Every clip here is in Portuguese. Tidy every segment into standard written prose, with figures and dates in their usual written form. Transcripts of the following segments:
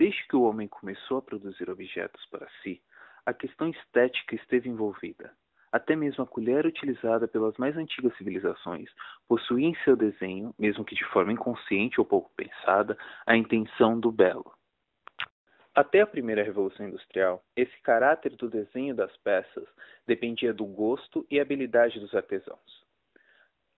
desde que o homem começou a produzir objetos para si, a questão estética esteve envolvida. Até mesmo a colher utilizada pelas mais antigas civilizações possuía em seu desenho, mesmo que de forma inconsciente ou pouco pensada, a intenção do belo. Até a primeira Revolução Industrial, esse caráter do desenho das peças dependia do gosto e habilidade dos artesãos.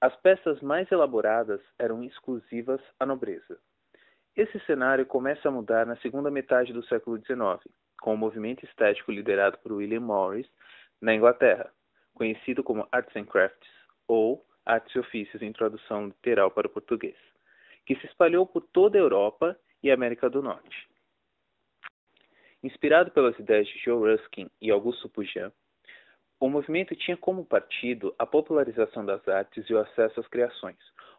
As peças mais elaboradas eram exclusivas à nobreza. Esse cenário começa a mudar na segunda metade do século XIX, com o movimento estético liderado por William Morris, na Inglaterra, conhecido como Arts and Crafts, ou Artes e Ofícios em tradução literal para o português, que se espalhou por toda a Europa e América do Norte. Inspirado pelas ideias de Joe Ruskin e Augusto Pugin, o movimento tinha como partido a popularização das artes e o acesso às criações,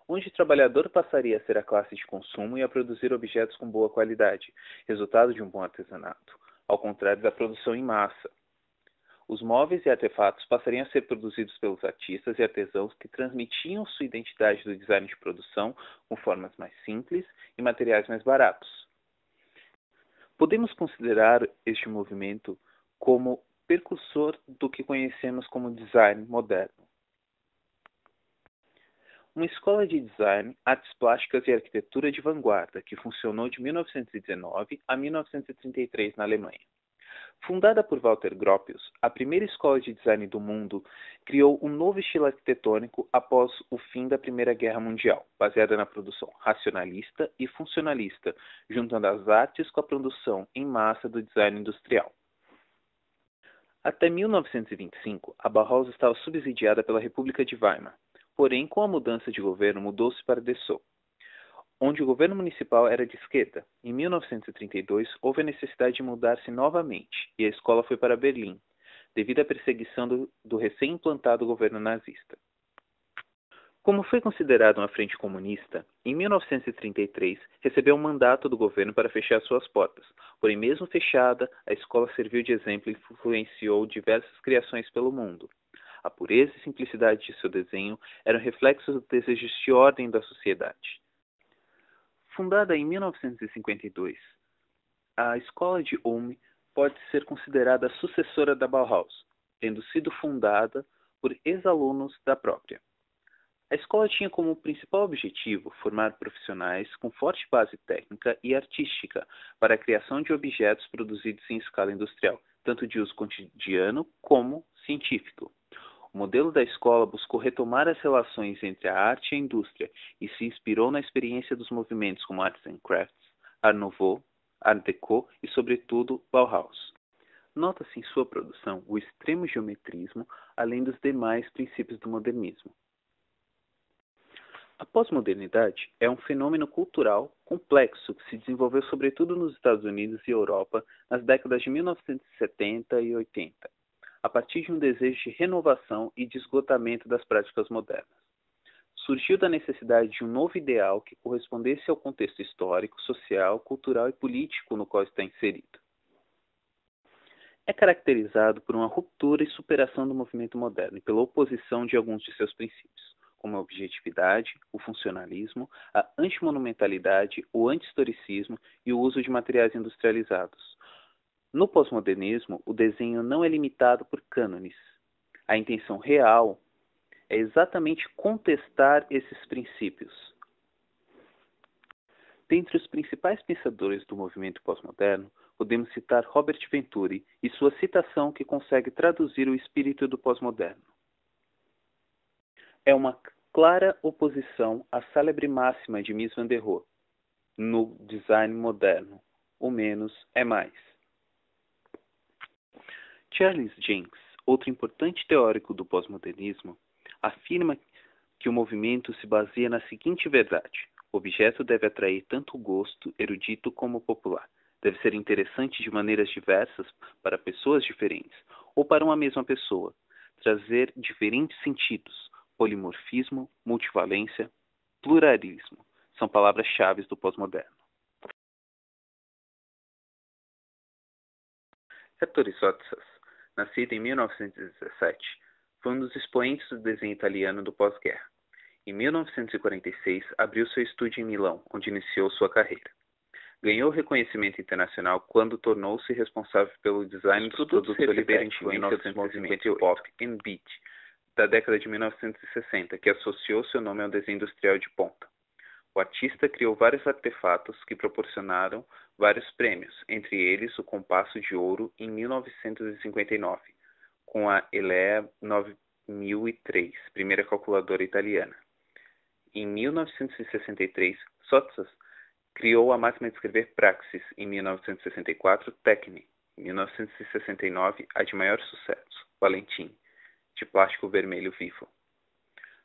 onde o trabalhador passaria a ser a classe de consumo e a produzir objetos com boa qualidade, resultado de um bom artesanato, ao contrário da produção em massa. Os móveis e artefatos passariam a ser produzidos pelos artistas e artesãos que transmitiam sua identidade do design de produção com formas mais simples e materiais mais baratos. Podemos considerar este movimento como precursor do que conhecemos como design moderno. Uma escola de design, artes plásticas e arquitetura de vanguarda que funcionou de 1919 a 1933 na Alemanha. Fundada por Walter Gropius, a primeira escola de design do mundo criou um novo estilo arquitetônico após o fim da Primeira Guerra Mundial, baseada na produção racionalista e funcionalista, juntando as artes com a produção em massa do design industrial. Até 1925, a Bauhaus estava subsidiada pela República de Weimar, porém, com a mudança de governo, mudou-se para Dessau, onde o governo municipal era de esquerda. Em 1932, houve a necessidade de mudar-se novamente, e a escola foi para Berlim, devido à perseguição do recém-implantado governo nazista. Como foi considerado uma frente comunista, em 1933 recebeu um mandato do governo para fechar suas portas, porém mesmo fechada, a escola serviu de exemplo e influenciou diversas criações pelo mundo. A pureza e simplicidade de seu desenho eram reflexos dos desejos de ordem da sociedade. Fundada em 1952, a Escola de Ulm pode ser considerada a sucessora da Bauhaus, tendo sido fundada por ex-alunos da própria. A escola tinha como principal objetivo formar profissionais com forte base técnica e artística para a criação de objetos produzidos em escala industrial, tanto de uso cotidiano como científico. O modelo da escola buscou retomar as relações entre a arte e a indústria e se inspirou na experiência dos movimentos como Arts and Crafts, Art Nouveau, Art Deco e, sobretudo, Bauhaus. Nota-se em sua produção o extremo geometrismo, além dos demais princípios do modernismo. A pós-modernidade é um fenômeno cultural complexo que se desenvolveu sobretudo nos Estados Unidos e Europa nas décadas de 1970 e 80. A partir de um desejo de renovação e de esgotamento das práticas modernas. Surgiu da necessidade de um novo ideal que correspondesse ao contexto histórico, social, cultural e político no qual está inserido. É caracterizado por uma ruptura e superação do movimento moderno e pela oposição de alguns de seus princípios, como a objetividade, o funcionalismo, a antimonumentalidade, o anti-historicismo e o uso de materiais industrializados. No pós-modernismo, o desenho não é limitado por cânones. A intenção real é exatamente contestar esses princípios. Dentre os principais pensadores do movimento pós-moderno, podemos citar Robert Venturi e sua citação que consegue traduzir o espírito do pós-moderno. É uma clara oposição à célebre máxima de Mies van der Rohe, no design moderno, o menos é mais. Charles Jencks, outro importante teórico do pós-modernismo, afirma que o movimento se baseia na seguinte verdade: o objeto deve atrair tanto o gosto erudito como popular, deve ser interessante de maneiras diversas para pessoas diferentes, ou para uma mesma pessoa, trazer diferentes sentidos, polimorfismo, multivalência, pluralismo, são palavras-chave do pós-moderno. Ettore Sottsass, nascido em 1917, foi um dos expoentes do desenho italiano do pós-guerra. Em 1946, abriu seu estúdio em Milão, onde iniciou sua carreira. Ganhou reconhecimento internacional quando tornou-se responsável pelo design dos produtos receberam influência dos movimentos pop and beat da década de 1960, que associou seu nome ao desenho industrial de ponta. O artista criou vários artefatos que proporcionaram vários prêmios, entre eles o Compasso de Ouro em 1959, com a Elea 9003, primeira calculadora italiana. Em 1963, Sottsass criou a máquina de escrever Praxis. Em 1964, Techne. Em 1969, a de maior sucesso, Valentin, de plástico vermelho vivo.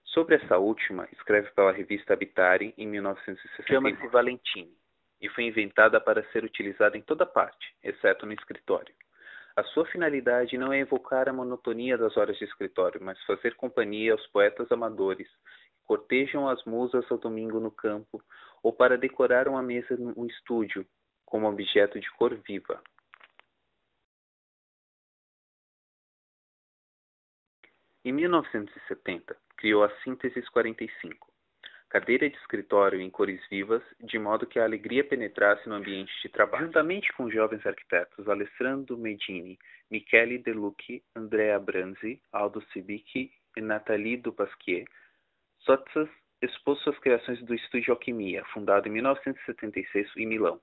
Sobre essa última, escreve pela revista Habitare em 1969. Chama-se Valentine e foi inventada para ser utilizada em toda parte, exceto no escritório. A sua finalidade não é evocar a monotonia das horas de escritório, mas fazer companhia aos poetas amadores que cortejam as musas ao domingo no campo ou para decorar uma mesa no estúdio como objeto de cor viva. Em 1970, criou a Síntese 45, cadeira de escritório em cores vivas, de modo que a alegria penetrasse no ambiente de trabalho. Juntamente com jovens arquitetos Alessandro Medini, Michele De Lucchi, Andrea Branzi, Aldo Cibicchi e Nathalie Dupasquier, Sottsass expôs suas criações do Estúdio Alquimia, fundado em 1976 em Milão.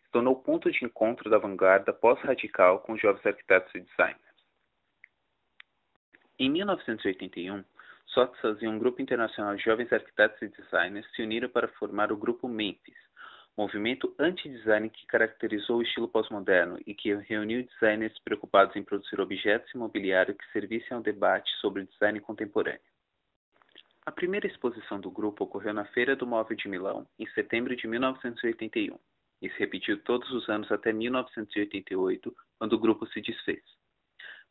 Se tornou ponto de encontro da vanguarda pós-radical com jovens arquitetos e designers. Em 1981, Sottsass e um grupo internacional de jovens arquitetos e designers se uniram para formar o Grupo Memphis, movimento anti-design que caracterizou o estilo pós-moderno e que reuniu designers preocupados em produzir objetos e mobiliário que servissem ao debate sobre o design contemporâneo. A primeira exposição do grupo ocorreu na Feira do Móvel de Milão, em setembro de 1981, e se repetiu todos os anos até 1988, quando o grupo se desfez.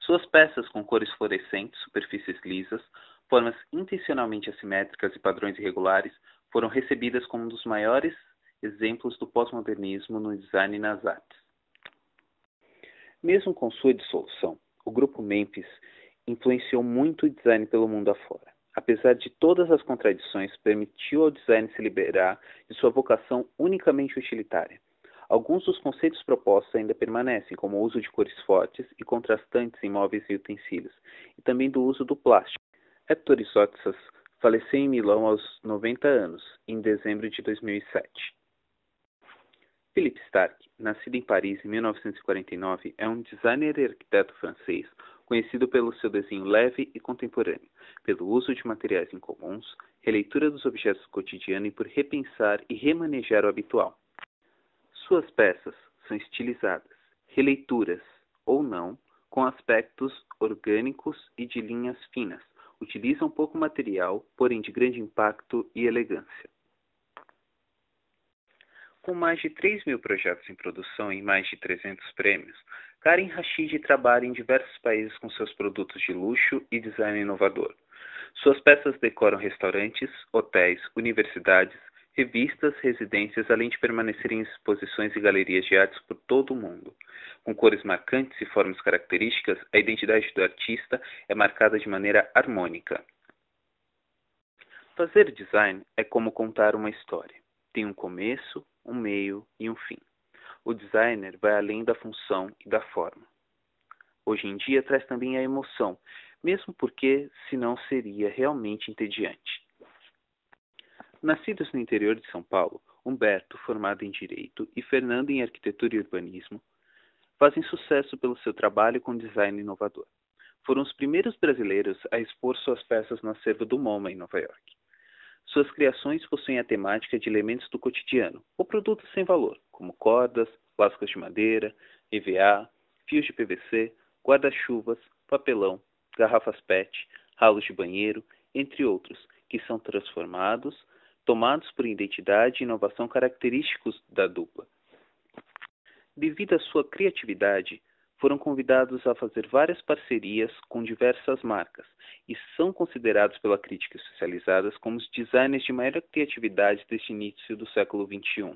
Suas peças com cores fluorescentes, superfícies lisas, formas intencionalmente assimétricas e padrões irregulares foram recebidas como um dos maiores exemplos do pós-modernismo no design e nas artes. Mesmo com sua dissolução, o grupo Memphis influenciou muito o design pelo mundo afora. Apesar de todas as contradições, permitiu ao design se liberar de sua vocação unicamente utilitária. Alguns dos conceitos propostos ainda permanecem, como o uso de cores fortes e contrastantes em móveis e utensílios, e também do uso do plástico. Ettore Sottsass faleceu em Milão aos 90 anos, em dezembro de 2007. Philippe Starck, nascido em Paris em 1949, é um designer e arquiteto francês conhecido pelo seu desenho leve e contemporâneo, pelo uso de materiais incomuns, releitura dos objetos do cotidiano e por repensar e remanejar o habitual. Suas peças são estilizadas, releituras, ou não, com aspectos orgânicos e de linhas finas. Utilizam pouco material, porém de grande impacto e elegância. Com mais de 3.000 projetos em produção e mais de 300 prêmios, Karen Rashid trabalha em diversos países com seus produtos de luxo e design inovador. Suas peças decoram restaurantes, hotéis, universidades, revistas, residências, além de permanecer em exposições e galerias de artes por todo o mundo. Com cores marcantes e formas características, a identidade do artista é marcada de maneira harmônica. Fazer design é como contar uma história. Tem um começo, um meio e um fim. O designer vai além da função e da forma. Hoje em dia traz também a emoção, mesmo porque senão seria realmente entediante. Nascidos no interior de São Paulo, Humberto, formado em Direito, e Fernando em Arquitetura e Urbanismo, fazem sucesso pelo seu trabalho com design inovador. Foram os primeiros brasileiros a expor suas peças no acervo do MoMA, em Nova York. Suas criações possuem a temática de elementos do cotidiano, ou produtos sem valor, como cordas, lascas de madeira, EVA, fios de PVC, guarda-chuvas, papelão, garrafas PET, ralos de banheiro, entre outros, que são transformados, tomados por identidade e inovação característicos da dupla. Devido à sua criatividade, foram convidados a fazer várias parcerias com diversas marcas e são considerados pela crítica especializada como os designers de maior criatividade deste início do século XXI.